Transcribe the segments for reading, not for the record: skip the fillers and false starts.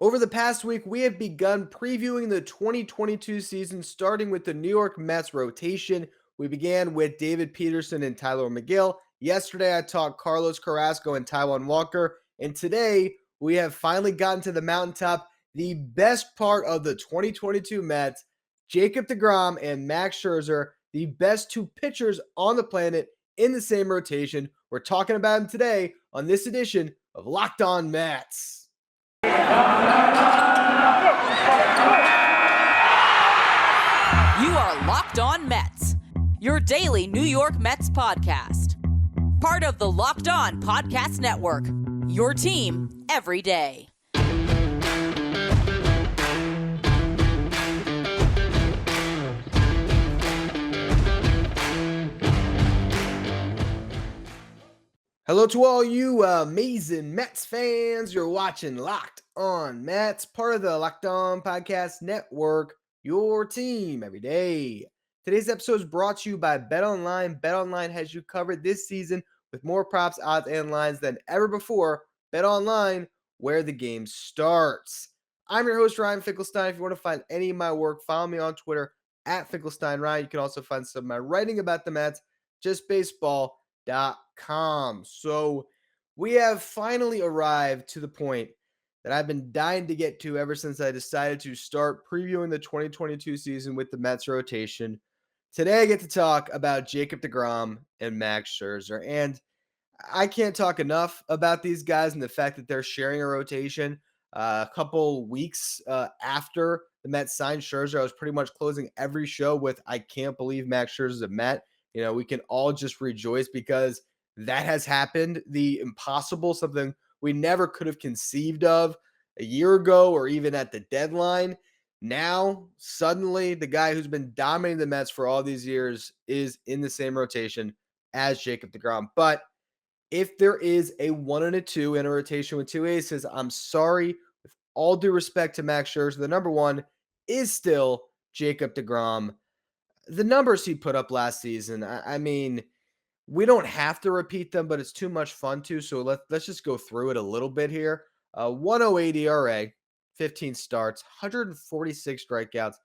Over the past week, we have begun previewing the 2022 season, starting with the New York Mets rotation. We began with David Peterson and Tyler McGill. Yesterday, I talked Carlos Carrasco and Taijuan Walker. And today, we have finally gotten to the mountaintop, the best part of the 2022 Mets, Jacob deGrom and Max Scherzer, the best two pitchers on the planet in the same rotation. We're talking about them today on this edition of Locked On Mets. You are Locked On Mets, your daily New York Mets podcast. Part of the Locked On Podcast Network, your team every day. Hello to all you amazing Mets fans. You're watching Locked On Mets, part of the Locked On Podcast Network, your team every day. Today's episode is brought to you by BetOnline. BetOnline has you covered this season with more props, odds, and lines than ever before. BetOnline, where the game starts. I'm your host, Ryan Finkelstein. If you want to find any of my work, follow me on Twitter at FinkelsteinRyan. You can also find some of my writing about the Mets, justbaseball.com. So we have finally arrived to the point that I've been dying to get to ever since I decided to start previewing the 2022 season with the Mets rotation. Today I get to talk about Jacob deGrom and Max Scherzer, and I can't talk enough about these guys and the fact that they're sharing a rotation. A couple weeks after the Mets signed Scherzer, I was pretty much closing every show with, I can't believe Max Scherzer's a Met. You know, we can all just rejoice because that has happened. The impossible, something we never could have conceived of a year ago or even at the deadline. Now, suddenly, the guy who's been dominating the Mets for all these years is in the same rotation as Jacob deGrom. But if there is a 1 and a 2 in a rotation with two aces, I'm sorry. With all due respect to Max Scherzer, the number one is still Jacob deGrom. The numbers he put up last season, I mean, we don't have to repeat them, but it's too much fun to. So let's just go through it a little bit here. 108 ERA, 15 starts, 146 strikeouts,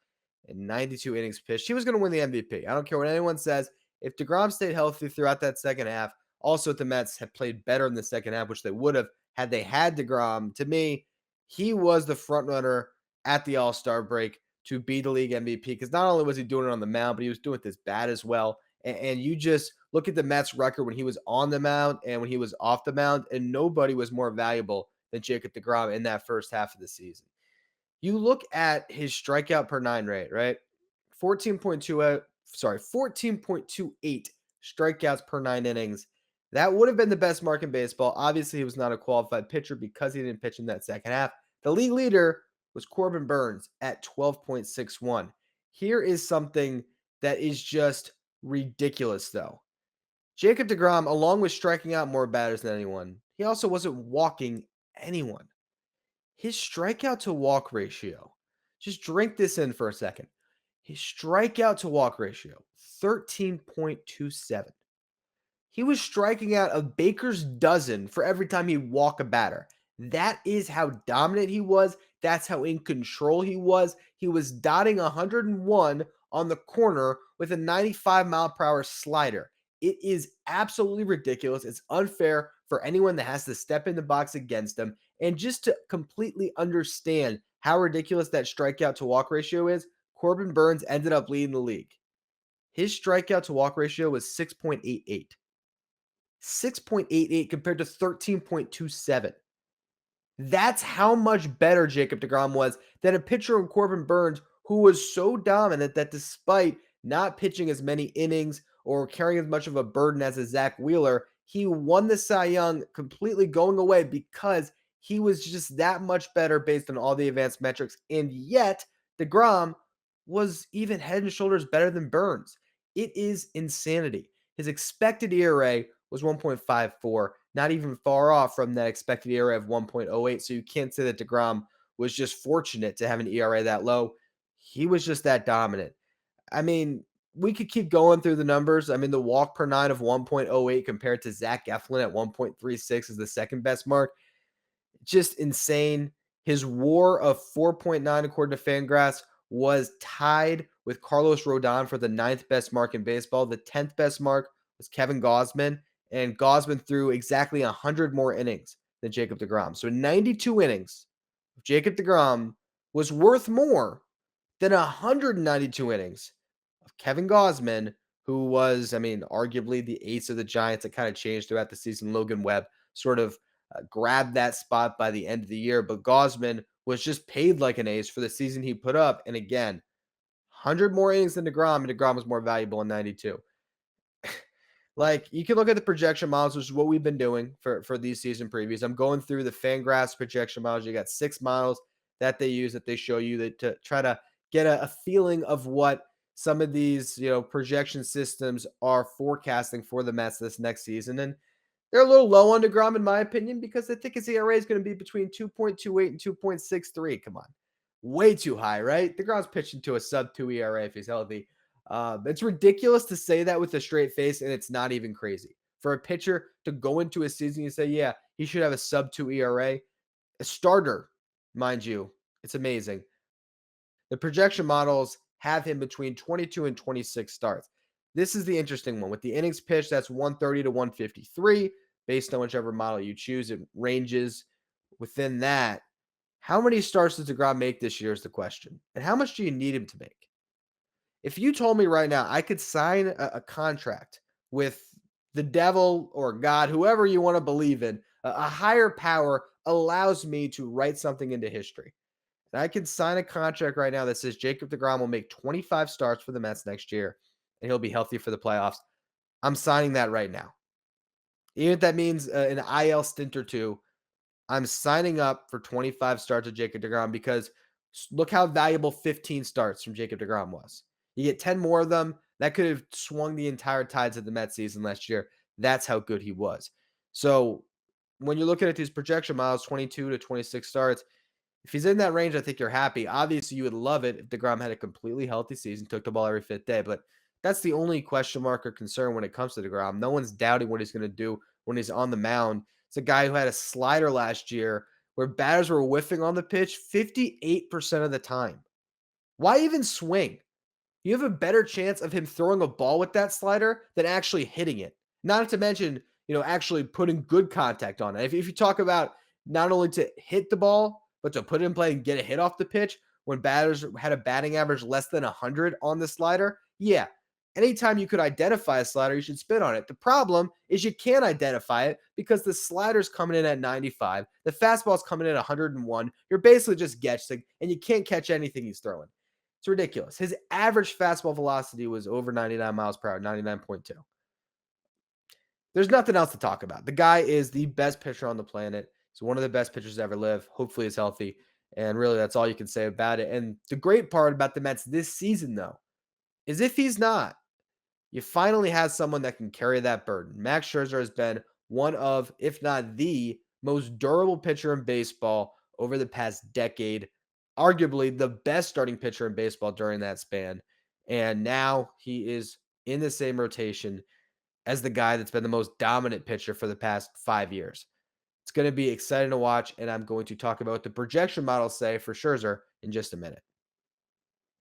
and 92 innings pitched. He was going to win the MVP. I don't care what anyone says. If deGrom stayed healthy throughout that second half, also if the Mets had played better in the second half, which they would have had they had deGrom, to me, he was the front runner at the All-Star break to be the league MVP, because not only was he doing it on the mound, but he was doing it this bad as well. And you just look at the Mets record when he was on the mound and when he was off the mound, and nobody was more valuable than Jacob deGrom in that first half of the season. You look at his strikeout per nine rate, right? 14.28 strikeouts per 9 innings. That would have been the best mark in baseball. Obviously, he was not a qualified pitcher because he didn't pitch in that second half. The league leader was Corbin Burnes at 12.61. Here is something that is just ridiculous, though. Jacob deGrom, along with striking out more batters than anyone, he also wasn't walking anyone. His strikeout to walk ratio, just drink this in for a second. His strikeout to walk ratio, 13.27. He was striking out a baker's dozen for every time he'd walk a batter. That is how dominant he was. That's how in control he was. He was dotting 101 on the corner with a 95-mile-per-hour slider. It is absolutely ridiculous. It's unfair for anyone that has to step in the box against him. And just to completely understand how ridiculous that strikeout to walk ratio is, Corbin Burnes ended up leading the league. His strikeout to walk ratio was 6.88. 6.88 compared to 13.27. That's how much better Jacob deGrom was than a pitcher in Corbin Burnes, who was so dominant that despite not pitching as many innings or carrying as much of a burden as a Zach Wheeler, he won the Cy Young completely going away because he was just that much better based on all the advanced metrics. And yet, deGrom was even head and shoulders better than Burnes. It is insanity. His expected ERA was 1.54, not even far off from that expected ERA of 1.08. So you can't say that deGrom was just fortunate to have an ERA that low. He was just that dominant. I mean, we could keep going through the numbers. I mean, the walk per nine of 1.08 compared to Zach Eflin at 1.36 is the second best mark. Just insane. His WAR of 4.9, according to Fangraphs, was tied with Carlos Rodon for the ninth best mark in baseball. The 10th best mark was Kevin Gausman, and Gausman threw exactly 100 more innings than Jacob deGrom. So 92 innings of Jacob deGrom was worth more than 192 innings of Kevin Gausman, who was, arguably the ace of the Giants. It kind of changed throughout the season. Logan Webb sort of grabbed that spot by the end of the year, but Gausman was just paid like an ace for the season he put up. And again, 100 more innings than deGrom, and deGrom was more valuable in 92. Like, you can look at the projection models, which is what we've been doing for these season previews. I'm going through the Fangraphs projection models. You got 6 models that they use, that they show you, that to try to get a feeling of what some of these, projection systems are forecasting for the Mets this next season. And they're a little low on deGrom, in my opinion, because I think his ERA is going to be between 2.28 and 2.63. Come on. Way too high, right? deGrom's pitching to a sub-2 ERA if he's healthy. It's ridiculous to say that with a straight face, and it's not even crazy. For a pitcher to go into a season and say, yeah, he should have a sub-2 ERA, a starter, mind you, it's amazing. The projection models have him between 22 and 26 starts. This is the interesting one. With the innings pitched, that's 130 to 153. Based on whichever model you choose, it ranges within that. How many starts does deGrom make this year is the question. And how much do you need him to make? If you told me right now I could sign a contract with the devil or God, whoever you want to believe in, a higher power allows me to write something into history. And I could sign a contract right now that says Jacob deGrom will make 25 starts for the Mets next year and he'll be healthy for the playoffs. I'm signing that right now. Even if that means an IL stint or two, I'm signing up for 25 starts of Jacob deGrom, because look how valuable 15 starts from Jacob deGrom was. You get 10 more of them, that could have swung the entire tides of the Mets season last year. That's how good he was. So when you're looking at these projection models, 22 to 26 starts, if he's in that range, I think you're happy. Obviously, you would love it if deGrom had a completely healthy season, took the ball every fifth day, but that's the only question mark or concern when it comes to deGrom. No one's doubting what he's going to do when he's on the mound. It's a guy who had a slider last year where batters were whiffing on the pitch 58% of the time. Why even swing? You have a better chance of him throwing a ball with that slider than actually hitting it. Not to mention, actually putting good contact on it. If you talk about not only to hit the ball, but to put it in play and get a hit off the pitch when batters had a batting average less than 100 on the slider, yeah. Anytime you could identify a slider, you should spit on it. The problem is you can't identify it because the slider's coming in at 95. The fastball's coming in at 101. You're basically just guessing, and you can't catch anything he's throwing. It's ridiculous. His average fastball velocity was over 99 miles per hour, 99.2. There's nothing else to talk about. The guy is the best pitcher on the planet. He's one of the best pitchers to ever live. Hopefully he's healthy. And really, that's all you can say about it. And the great part about the Mets this season, though, is if he's not, you finally have someone that can carry that burden. Max Scherzer has been one of, if not the most durable pitcher in baseball over the past decade, arguably the best starting pitcher in baseball during that span. And now he is in the same rotation as the guy that's been the most dominant pitcher for the past 5 years. It's going to be exciting to watch, and I'm going to talk about what the projection models say for Scherzer in just a minute.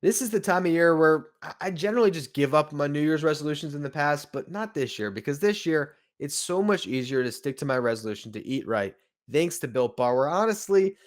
This is the time of year where I generally just give up my New Year's resolutions in the past, but not this year, because this year it's so much easier to stick to my resolution to eat right, thanks to Built Bar, where honestly, it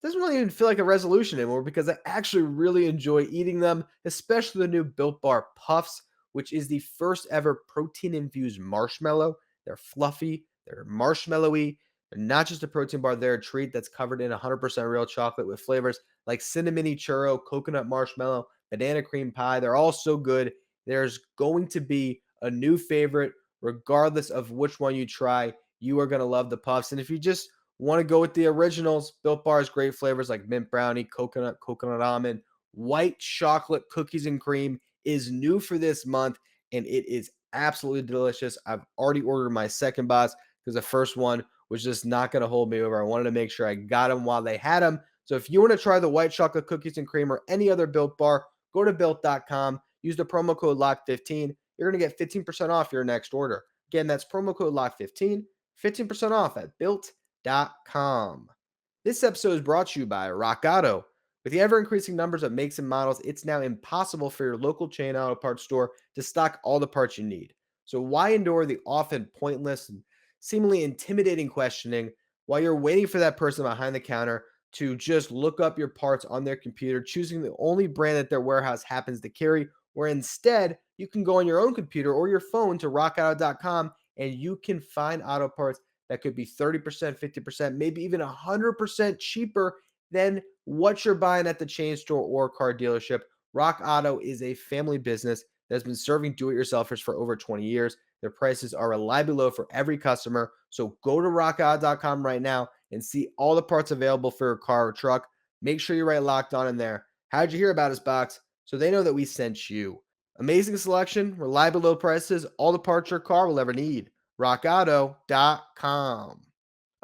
doesn't really even feel like a resolution anymore because I actually really enjoy eating them, especially the new Built Bar Puffs, which is the first ever protein infused marshmallow. They're fluffy, they're marshmallowy. They're not just a protein bar, they're a treat that's covered in 100% real chocolate with flavors like cinnamon churro, coconut marshmallow, banana cream pie. They're all so good. There's going to be a new favorite, regardless of which one you try. You are going to love the puffs. And if you just want to go with the originals, Built Bar's great flavors like mint brownie, coconut almond, white chocolate cookies and cream is new for this month, and it is absolutely delicious. I've already ordered my second box because the first one was just not going to hold me over. I wanted to make sure I got them while they had them. So if you want to try the white chocolate cookies and cream or any other Built Bar, go to Built.com. Use the promo code LOCK15. You're going to get 15% off your next order. Again, that's promo code LOCK15, 15% off at Built.com. This episode is brought to you by Rock Auto. With the ever increasing numbers of makes and models, it's now impossible for your local chain auto parts store to stock all the parts you need. So, why endure the often pointless and seemingly intimidating questioning while you're waiting for that person behind the counter to just look up your parts on their computer, choosing the only brand that their warehouse happens to carry? Where instead, you can go on your own computer or your phone to rockauto.com and you can find auto parts that could be 30%, 50%, maybe even 100% cheaper than what you're buying at the chain store or car dealership. Rock Auto is a family business that has been serving do-it-yourselfers for over 20 years. Their prices are reliably low for every customer. So go to rockauto.com right now and see all the parts available for your car or truck. Make sure you write Locked On in there. How'd you hear about us, box? So they know that we sent you. Amazing selection, reliable low prices, all the parts your car will ever need. rockauto.com.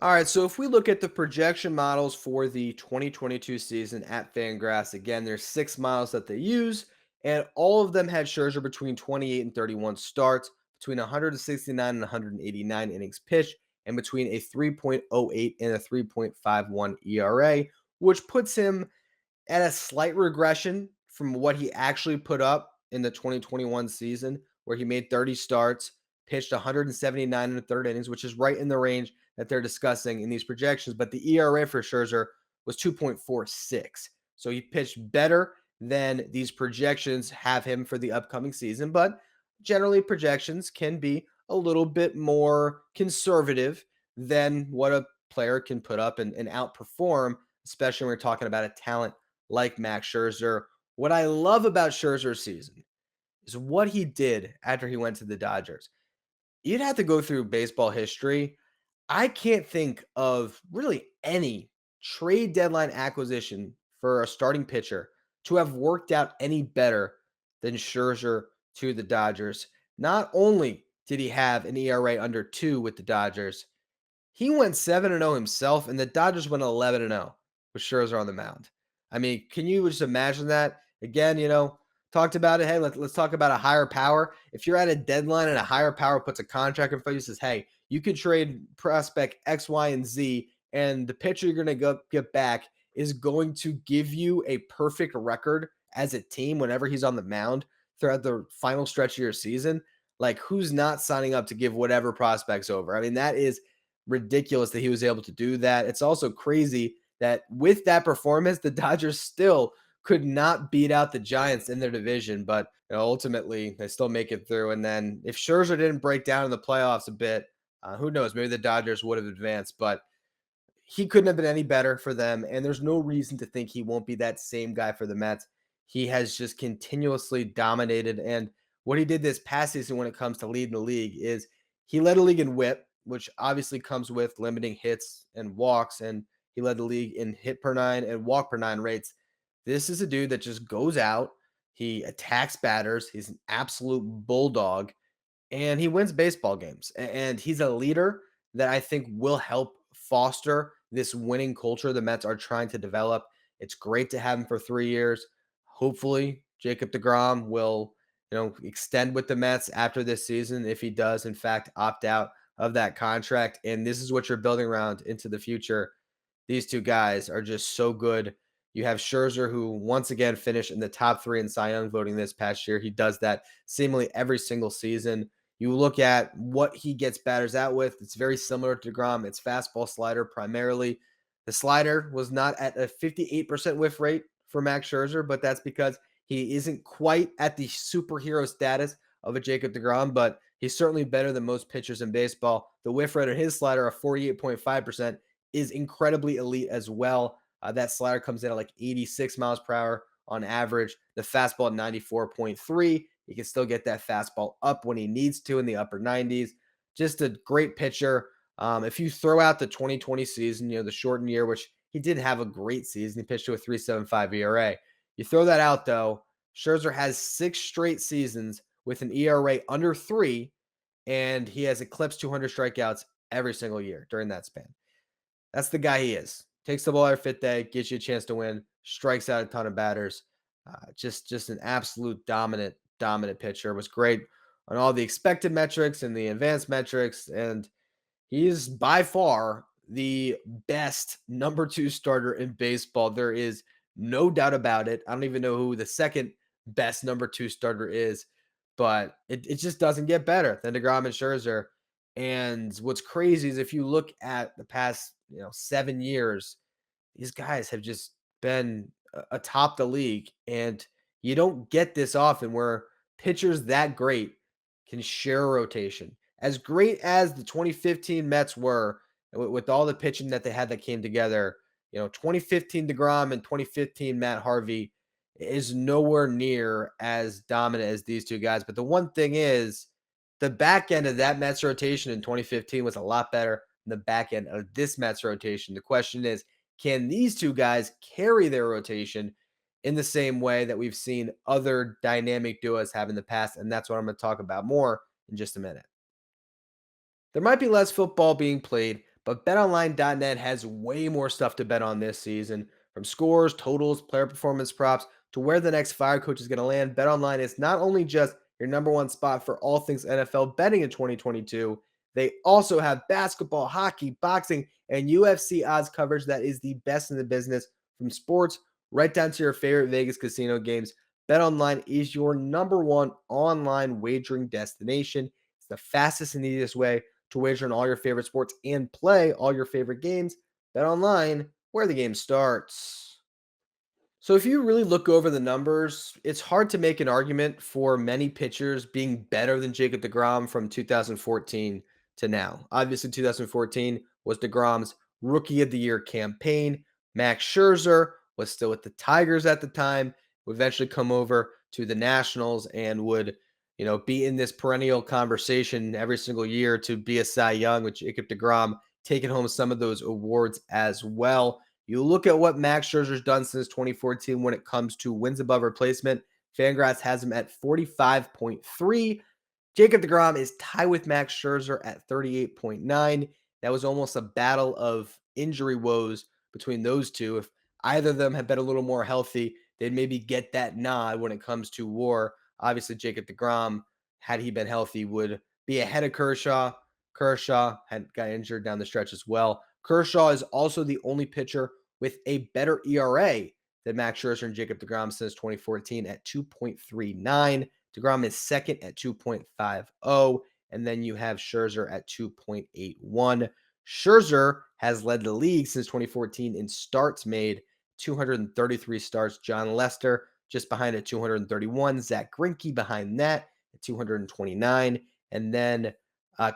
All right, so if we look at the projection models for the 2022 season at Fangraphs, again, there's 6 models that they use, and all of them had Scherzer between 28 and 31 starts, between 169 and 189 innings pitched, and between a 3.08 and a 3.51 ERA, which puts him at a slight regression from what he actually put up in the 2021 season, where he made 30 starts, pitched 179 in the third innings, which is right in the range that they're discussing in these projections. But the ERA for Scherzer was 2.46. So he pitched better than these projections have him for the upcoming season. But generally, projections can be a little bit more conservative than what a player can put up and outperform, especially when we're talking about a talent like Max Scherzer. What I love about Scherzer's season is what he did after he went to the Dodgers. You'd have to go through baseball history. I can't think of really any trade deadline acquisition for a starting pitcher to have worked out any better than Scherzer to the Dodgers. Not only did he have an ERA under 2 with the Dodgers, he went 7-0 himself, and the Dodgers went 11-0 with Scherzer on the mound. I mean, can you just imagine that? Again, talked about it. Hey, let's talk about a higher power. If you're at a deadline and a higher power puts a contract in front of you, says, hey, you could trade prospect X, Y, and Z, and the pitcher you're going to get back is going to give you a perfect record as a team whenever he's on the mound throughout the final stretch of your season. Like, who's not signing up to give whatever prospects over? I mean, that is ridiculous that he was able to do that. It's also crazy that with that performance, the Dodgers still could not beat out the Giants in their division, but ultimately they still make it through. And then if Scherzer didn't break down in the playoffs a bit, who knows? Maybe the Dodgers would have advanced, but he couldn't have been any better for them. And there's no reason to think he won't be that same guy for the Mets. He has just continuously dominated. And what he did this past season when it comes to leading the league is he led the league in whip, which obviously comes with limiting hits and walks. And he led the league in hit per nine and walk per nine rates. This is a dude that just goes out. He attacks batters. He's an absolute bulldog and he wins baseball games. And he's a leader that I think will help foster this winning culture the Mets are trying to develop. It's great to have him for 3 years. Hopefully, Jacob deGrom will, extend with the Mets after this season if he does, in fact, opt out of that contract. And this is what you're building around into the future. These two guys are just so good. You have Scherzer, who once again finished in the top 3 in Cy Young voting this past year. He does that seemingly every single season. You look at what he gets batters out with. It's very similar to deGrom. It's fastball slider primarily. The slider was not at a 58% whiff rate for Max Scherzer, but that's because he isn't quite at the superhero status of a Jacob deGrom, but he's certainly better than most pitchers in baseball. The whiff rate on his slider of 48.5% is incredibly elite as well. That slider comes in at like 86 miles per hour on average. The fastball at 94.3. He can still get that fastball up when he needs to in the upper 90s. Just a great pitcher. If you throw out the 2020 season, the shortened year, which he did have a great season, he pitched to a 3.75 ERA. You throw that out, though, Scherzer has 6 straight seasons with an ERA under 3, and he has eclipsed 200 strikeouts every single year during that span. That's the guy he is. Takes the ball every fifth day, gets you a chance to win, strikes out a ton of batters. Just an absolute dominant pitcher. Was great on all the expected metrics and the advanced metrics, and he's by far the best number two starter in baseball. There is no doubt about it. I don't even know who the second best number two starter is, but it just doesn't get better than deGrom and Scherzer. And what's crazy is if you look at the past, 7 years, these guys have just been atop the league. And you don't get this often where pitchers that great can share a rotation. As great as the 2015 Mets were, with all the pitching that they had that came together, 2015 DeGrom and 2015 Matt Harvey is nowhere near as dominant as these two guys. But the one thing is, the back end of that Mets rotation in 2015 was a lot better than the back end of this Mets rotation. The question is, can these two guys carry their rotation in the same way that we've seen other dynamic duos have in the past? And that's what I'm going to talk about more in just a minute. There might be less football being played, but betonline.net has way more stuff to bet on this season. From scores, totals, player performance props, to where the next fire coach is going to land, BetOnline is not only just your number one spot for all things NFL betting in 2022, they also have basketball, hockey, boxing, and UFC odds coverage that is the best in the business, from sports right down to your favorite Vegas casino games. BetOnline is your number one online wagering destination. It's the fastest and easiest way to wager on all your favorite sports and play all your favorite games. Bet online, where the game starts. So if you really look over the numbers, it's hard to make an argument for many pitchers being better than Jacob deGrom from 2014 to now. Obviously, 2014 was deGrom's Rookie of the Year campaign. Max Scherzer was still with the Tigers at the time, would eventually come over to the Nationals and would, be in this perennial conversation every single year to be a Cy Young, with Jacob deGrom taking home some of those awards as well. You look at what Max Scherzer's done since 2014 when it comes to wins above replacement. Fangraphs has him at 45.3. Jacob deGrom is tied with Max Scherzer at 38.9. That was almost a battle of injury woes between those two. If either of them had been a little more healthy, they'd maybe get that nod when it comes to WAR. Obviously, Jacob deGrom, had he been healthy, would be ahead of Kershaw. Kershaw had got injured down the stretch as well. Kershaw is also the only pitcher with a better ERA than Max Scherzer and Jacob deGrom since 2014 at 2.39. deGrom is second at 2.50, and then you have Scherzer at 2.81. Scherzer has led the league since 2014 in starts made, 233 starts. John Lester just behind at 231. Zach Greinke behind that at 229. And then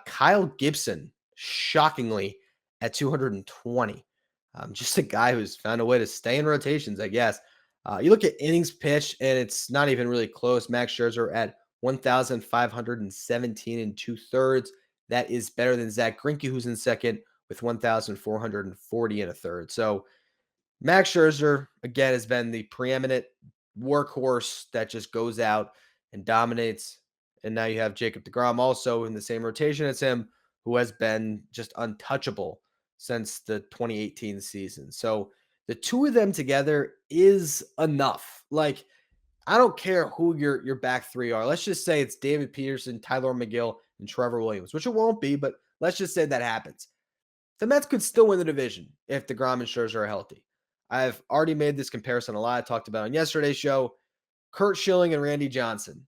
Kyle Gibson, shockingly, at 220. Just a guy who's found a way to stay in rotations, I guess. You look at innings pitched, and it's not even really close. Max Scherzer at 1,517 and 2/3. That is better than Zach Greinke, who's in second with 1,440 and a third. So Max Scherzer, again, has been the preeminent workhorse that just goes out and dominates. And now you have Jacob deGrom also in the same rotation as him, who has been just untouchable since the 2018 season. So the two of them together is enough. Like, I don't care who your back three are. Let's just say it's David Peterson, Tyler McGill, and Trevor Williams, which it won't be, but let's just say that happens. The Mets could still win the division if deGrom and Scherzer are healthy. I've already made this comparison a lot. I talked about on yesterday's show. Kurt Schilling and Randy Johnson.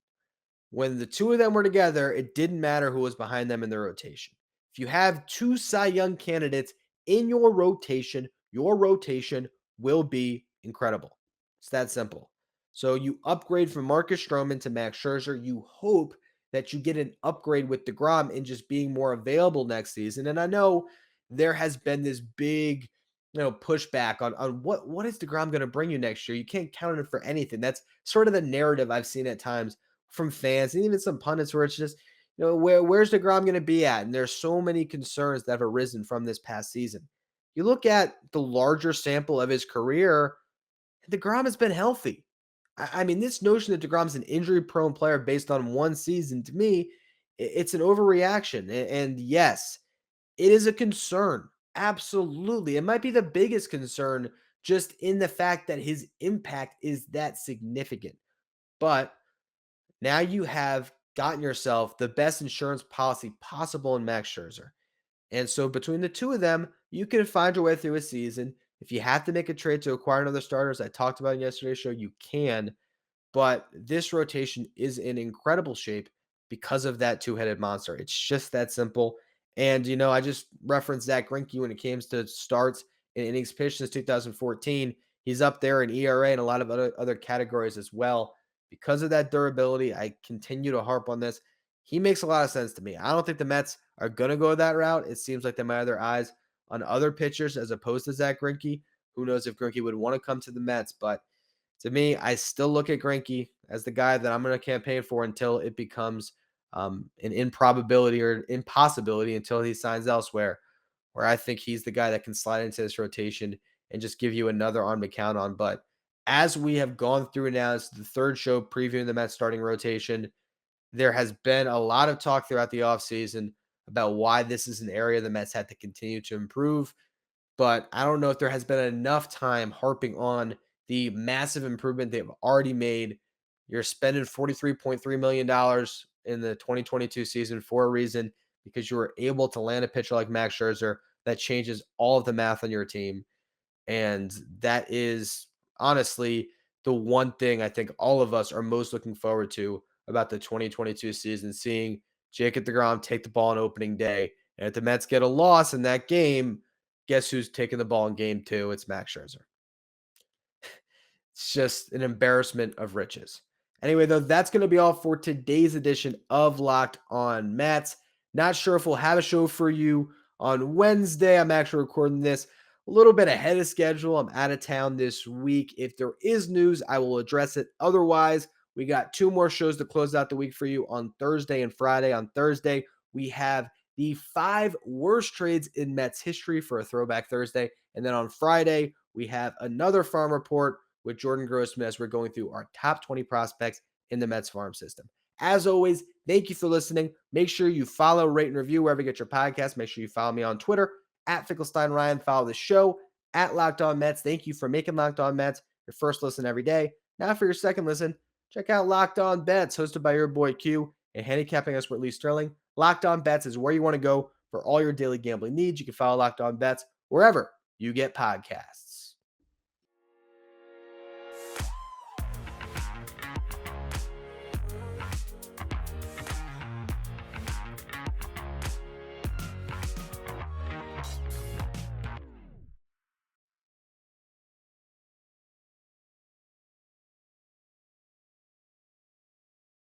When the two of them were together, it didn't matter who was behind them in the rotation. If you have two Cy Young candidates in your rotation will be incredible. It's that simple. So you upgrade from Marcus Stroman to Max Scherzer. You hope that you get an upgrade with deGrom in just being more available next season. And I know there has been this big, pushback on what is deGrom going to bring you next year. You can't count on it for anything. That's sort of the narrative I've seen at times from fans and even some pundits, where it's just, where's deGrom going to be at? And there's so many concerns that have arisen from this past season. You look at the larger sample of his career, deGrom has been healthy. I mean, this notion that deGrom's an injury-prone player based on one season, to me, it's an overreaction. And yes, it is a concern. Absolutely. It might be the biggest concern, just in the fact that his impact is that significant. But now you have gotten yourself the best insurance policy possible in Max Scherzer. And so between the two of them, you can find your way through a season. If you have to make a trade to acquire another starter, as I talked about in yesterday's show, you can. But this rotation is in incredible shape because of that two-headed monster. It's just that simple. And, I just referenced Zach Greinke when it comes to starts and innings pitched since 2014. He's up there in ERA and a lot of other categories as well. Because of that durability, I continue to harp on this. He makes a lot of sense to me. I don't think the Mets are going to go that route. It seems like they might have their eyes on other pitchers as opposed to Zach Greinke. Who knows if Greinke would want to come to the Mets, but to me, I still look at Greinke as the guy that I'm going to campaign for until it becomes an improbability or impossibility until he signs elsewhere, where I think he's the guy that can slide into this rotation and just give you another arm to count on. But as we have gone through now, it's the third show previewing the Mets starting rotation. There has been a lot of talk throughout the offseason about why this is an area the Mets had to continue to improve, but I don't know if there has been enough time harping on the massive improvement they've already made. You're spending $43.3 million in the 2022 season for a reason because you were able to land a pitcher like Max Scherzer that changes all of the math on your team. And that is honestly the one thing I think all of us are most looking forward to about the 2022 season, seeing Jacob deGrom take the ball on opening day. And if the Mets get a loss in that game, guess who's taking the ball in game two? It's Max Scherzer. It's just an embarrassment of riches. Anyway, though, that's going to be all for today's edition of Locked On Mets. Not sure if we'll have a show for you on Wednesday. I'm actually recording this a little bit ahead of schedule. I'm out of town this week. If there is news, I will address it. Otherwise, we got two more shows to close out the week for you on Thursday and Friday. On Thursday, we have the 5 worst trades in Mets history for a Throwback Thursday. And then on Friday, we have another farm report with Jordan Grossman as we're going through our top 20 prospects in the Mets farm system. As always, thank you for listening. Make sure you follow, rate, and review wherever you get your podcast. Make sure you follow me on Twitter at Finkelstein Ryan. Follow the show at Locked On Mets. Thank you for making Locked On Mets your first listen every day. Now for your second listen, check out Locked On Bets, hosted by your boy Q and handicapping expert Lee Sterling. Locked On Bets is where you want to go for all your daily gambling needs. You can follow Locked On Bets wherever you get podcasts.